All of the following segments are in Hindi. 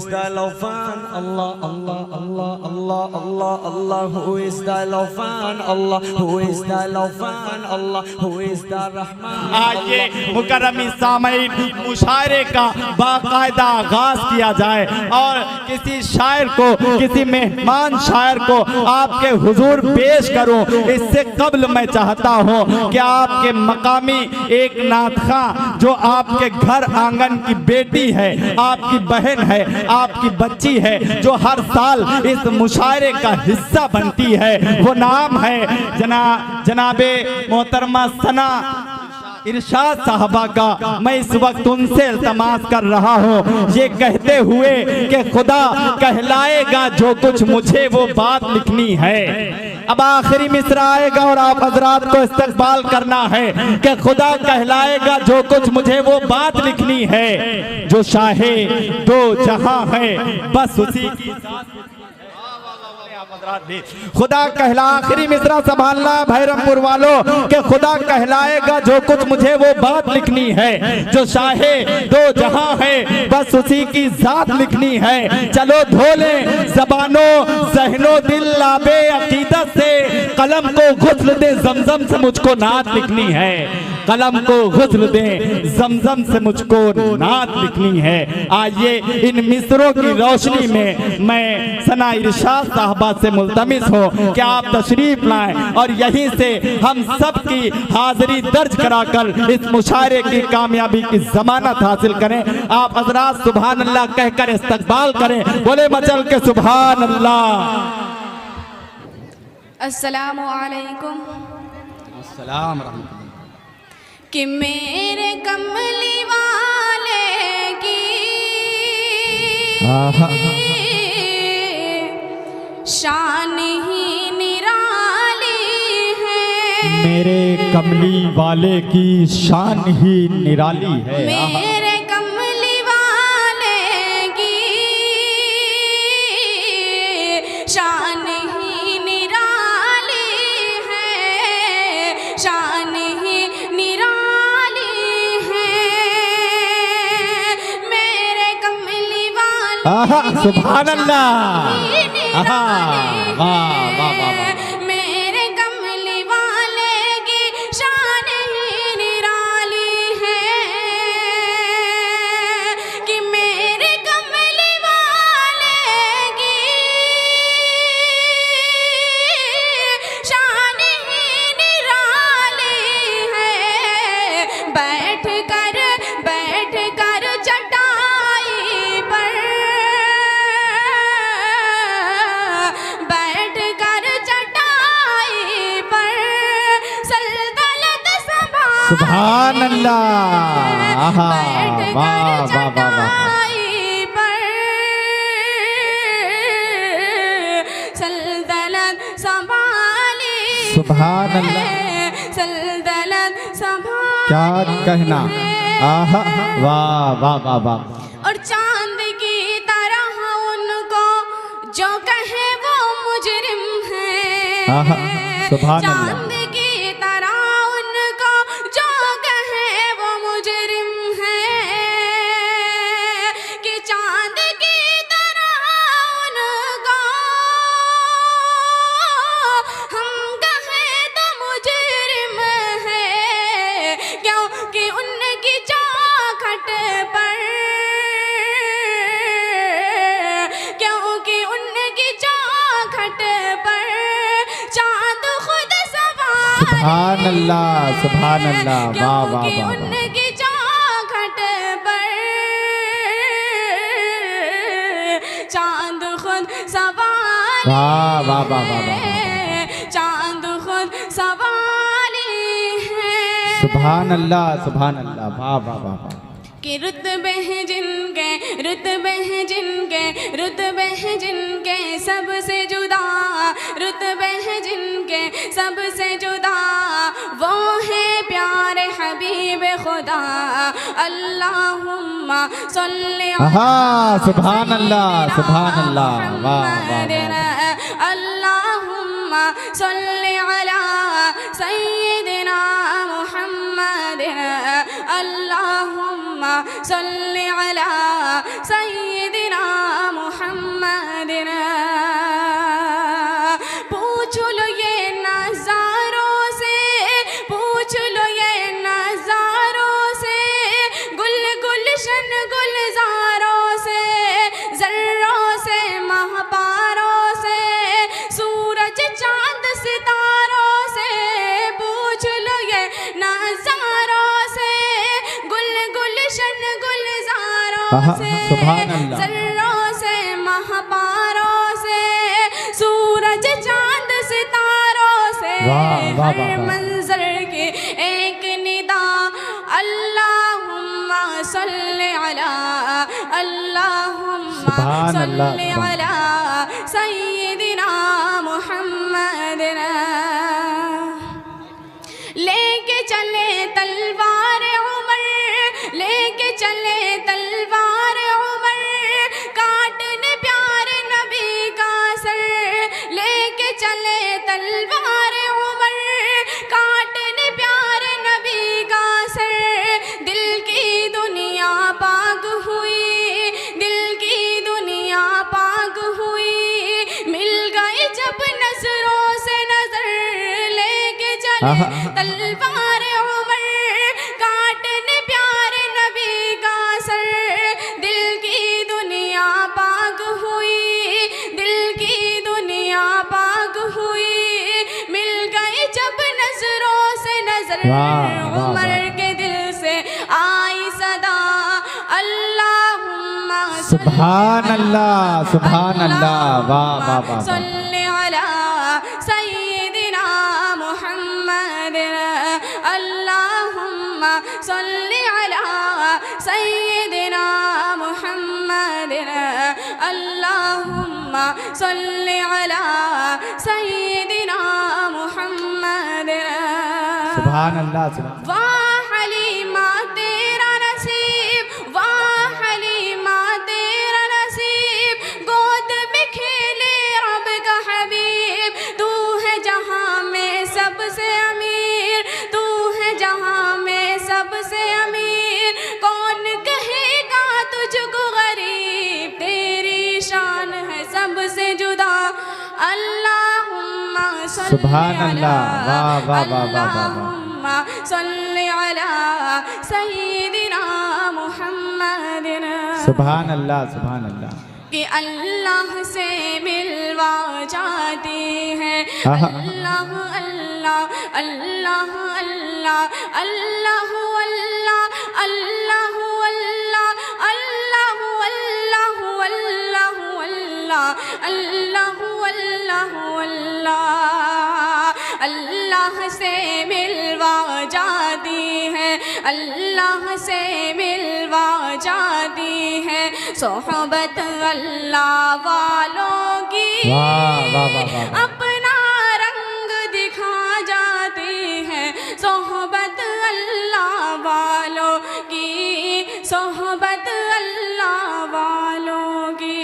is the Lofan? Allah, Allah, Allah, Allah, Allah, Allah. Who is the Lofan? Allah. Who is the Lofan? Allah. Who is the Rahman? आइए मुकर्रमी सामईन मुशायरे का बाकायदा आगाज किया जाए और किसी शायर को, किसी मेहमान शायर को आपके हुजूर पेश करूं। इससे कबल मैं चाहता हूं कि आपके मकामी एक नातखा जो आपके घर आंगन की बेटी है, आपकी बहन है, आपकी बच्ची है, जो हर साल इस मुशायरे का हिस्सा बनती है, वो नाम है जनाबे मोहतरमा सना इरशाद साहबा का। मैं इस वक्त उनसे इल्तमास कर रहा हूँ ये कहते हुए कि खुदा कहलाएगा जो कुछ मुझे वो बात लिखनी है। अब आखिरी मिसरा आएगा और आप हजरात को इस्तकबाल करना है कि खुदा कहलाएगा जो कुछ मुझे वो बात लिखनी है, जो शाहे दो जहां है बस उसी की खुदा कहला। आखिरी मिसरा संभालना भैरमपुर वालों के खुदा कहलाएगा जो कुछ मुझे वो बात लिखनी है, जो शाहे दो जहां है बस उसी की जात लिखनी है। चलो धो ले ज़बानो ज़हनो दिल लाबे अकीदत से, कलम को गुस्ल दे जमजम से मुझको नात लिखनी है, कलम को गुस्ल दे जमजम से मुझको नात लिखनी है। आइए इन मिसरों की रोशनी में मैं सना इरशाद साहबा से मुल्तमिस हो कि आप तशरीफ लाएं और यहीं से हम सब की हाजिरी दर्ज कराकर इस मुशायरे की कामयाबी की जमानत हासिल करें। आप हजरात सुभान अल्लाह कहकर इस्तकबाल करें, बोले मचल के सुभान अल्लाह। अस्सलामु अलैकुम। अस्सलाम कि मेरे कमली वाले की शान ही निराली है, मेरे कमली वाले की शान ही निराली है। मेरे कमली वाले की शान ही निराली है, शान ही निराली है। मेरे कमली वाले सुभान अल्लाह। वाह वाह वाह वाह। मेरे कमली वाले की शान ही निराली है, कि मेरे कमली वाले की शान ही निराली है। बैठ कर चटाई पर, बैठ कर चटाई पर सल्तनत संभाली। सुभान अल्लाह। बैठ कर चटाई पर सल्तनत संभाली। सुभान अल्लाह। सल्तनत संभाली। क्या कहना। आहा वाह वाह वाह वाह। और चांद की तरह उनको जो कहे वो मुजरिम है। आहा सुभान अल्लाह। चांद की तरह उनको जो कहे वो मुजरिम है, कि चांद की तरह उनको हम कहे तो मुजरिम है, क्योंकि उनकी चौखट पर, क्योंकि उनकी चौखट पर चांद खुद सवार। सुभान अल्लाह सुभान अल्लाह। वाह वाह क्योंकि वाह। उनकी चौखट पर चांद खुद सवार। वाह वाह वाह वाह वाह। चांद खुद सवाली है। सुभान अल्लाह सुभान अल्लाह। वाह वाह वाह वाह। कि रुतबे हैं जिनके, रुतबे हैं जिनके, रुतबे हैं जिनके सबसे जुदा, रुतबे हैं जिनके सबसे जुदा, वो है प्यारे हबीब खुदा। अल्लाहुम्मा सल्ली सुभान अल्लाह सुभान अल्लाह। वाह वाह। अल्लाहुम्मा सल्ली अला सय्यिदिना मुहम्मद। अल्लाहुम्मा सल्ली अला सय्यिदिना से, सुभान अल्लाह। जर्रों से महपारों से, सूरज चांद सितारों से, वाह, वाह, हर वाह, वाह। मंजर की एक निदा, अल्लाहुम्मा सल्ली अला, अल्लाहुम्मा सुभान अल्लाह, सल्ली सुभान। अला सय्यिदिना मुहम्मदिना। लेके चले तलवार उमर, लेके चले तलवार उमर, काटने प्यारे नबी का सर, लेके चले तलवार उमर, काटने प्यारे नबी का सर। दिल की दुनिया पाक हुई, दिल की दुनिया पाक हुई, मिल गई जब नजरों से नजर, लेके चले तलवार उमर, काटने प्यारे नबी का सर। दिल की दुनिया पाक हुई, दिल की दुनिया पाक हुई, मिल गई जब नजरों से नजर। वाह, वाह, उमर के दिल से आई सदा, अल्लाहुम्मा सुभान अल्लाह, सुभान अल्लाह, वाह वाह वाह वाह। सल्ली अला सय्यिदिना मुहम्मद, अल्लाहुम्मा सल्ली अला सय्यिदिना मुहम्मद, अल्लाहुम्मा सल्ली अला सय्यिदिना मुहम्मद। सुभान अल्लाह, सुभान। वाह हलीमा तेरा नसीब, वाह हलीमा तेरा नसीब, गोद में खेले रब का हबीब। तू है जहाँ में सबसे अमीर, तू है जहाँ में सबसे अमीर, कौन कहेगा तुझको गरीब। तेरी शान है सबसे जुदा, अल्लाहुम्मा सल्ली सुभान अल्लाह, अला, वाह वाह वाह वाह वाह। अल्लाहुम्मा सल्ली अला सय्यिदिना मुहम्मदिन। सुभान अल्लाह, सुभान अल्लाह। कि अल्लाह से मिलवा जाती है, आहा। अल्लाह अल्लाह अल्लाह अल्लाह अल्लाह अल्लाह अल्लाह अल्लाह अल्लाह अल्लाह अल्लाह अल्लाह अल्लाह अल्लाह। अल्लाह से मिलवा जाती है, अल्लाह से मिलवा जाती है, सोहबत अल्लाह वालों की वाह वाह वाह वाह। अपना रंग दिखा जाती है, सोहबत अल्लाह वालों की, सोहबत अल्लाह वालों की।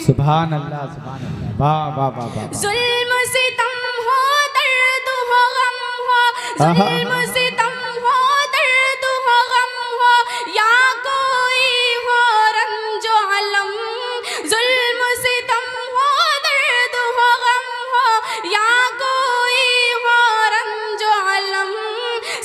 सुभान अल्लाह, सुभान अल्लाह, वाह वाह वाह वाह। जुल्म सितम हो, दर्द हो, गम हो, जुल्म सितम हो, दर्द हो, गम हो, या कोई हो रंजो अलम। जुल्म सितम हो, दर्द हो, गम हो, या कोई हो रंजो अलम,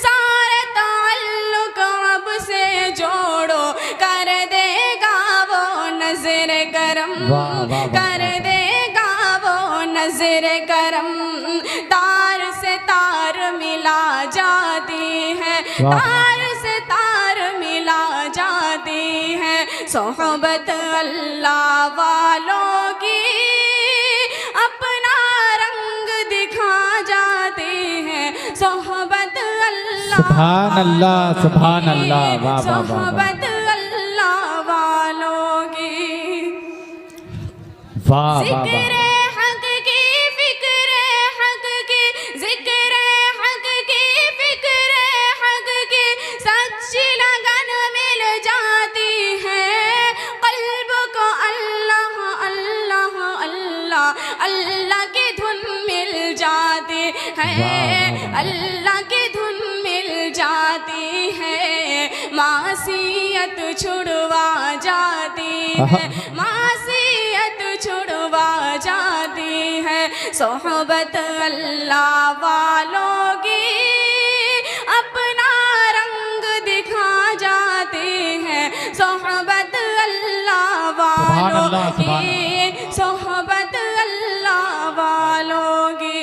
सारे ताल्लुक अब से जोड़ो, कर देगा वो नजर करम, वाह, वाह, वाह, कर देगा वो नजर करम। तार से तार मिला जाती है, वाह। तार से तार मिला जाती है, सोहबत अल्लाह वालों की अपना रंग दिखा जाती है, सोहबत अल्लाह सुभान अल्लाह, सुभान अल्लाह, वाह वाह वाह वाह। सोहबत अल्लाह वालों की। वाह वाह वाह। जिक्र हक की, फिक्र हक की, जिक्र हक की, फिक्र हक की, सच्ची लगन मिल जाती है, कल्ब को अल्लाह अल्लाह अल्लाह अल्लाह की धुन मिल जाती है, अल्लाह की धुन मिल जाती है, मासियत छुड़वा जाती है, मासियत छुड़वा जाती है, सोहबत अल्लाह वालों की अपना रंग दिखा जाती है, सोहबत अल्लाह वालों की, सोहबत अल्लाह वालों की।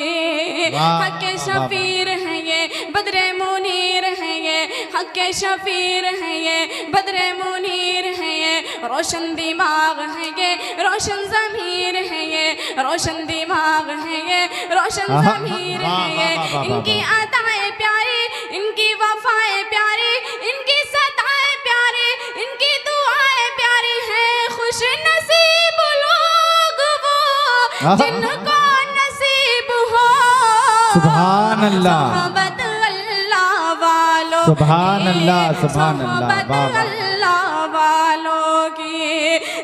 हक शफीर है ये, बदरे मुनीर है ये, हक के शफीर हैं ये, बद्रे मुनीर हैं ये, रोशन दिमाग है ये, रोशन ज़मीर है ये, रोशन दिमाग है ये, रोशन ज़मीर है ये। इनकी अदाएं प्यारी, इनकी वफाएं प्यारी, इनकी सताएं प्यारी, इनकी दुआएं प्यारी हैं। खुश नसीब लोग वो जिनको नसीब हो। सुभान अल्लाह, मोहब्बत अल्लाह वालों, सुभान अल्लाह, सुभान अल्लाह, मोहब्बत अल्लाह वालों की।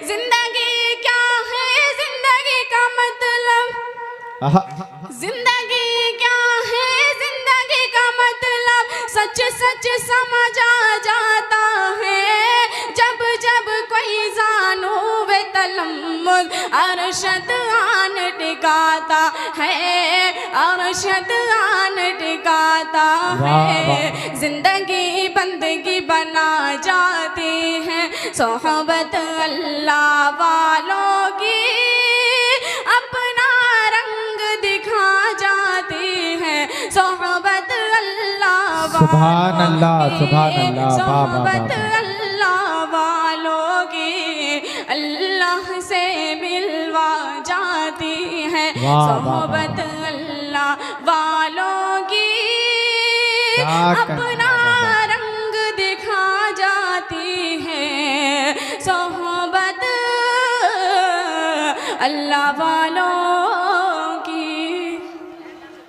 जिंदगी क्या है, जिंदगी का मतलब, जिंदगी क्या है, जिंदगी का मतलब सच सच समझ आ जाता है जब जब कोई जानू वे तलम्मुज़ अरशद आन टिकाता है, अरशद आन टिकाता है। जिंदगी बंदगी बना जाती है सोहबत अल्लाह वालों की, अपना रंग दिखा जाती है सोहबत अल्लाह वालों। सुभान अल्लाह, सुभान अल्लाह, सोहबत अल्लाह वालों की अल्लाह से मिलवा जाती है सोहबत अल्लाह वालों की, अपना रंग दिखा जाती है सोहबत अल्लाह वालों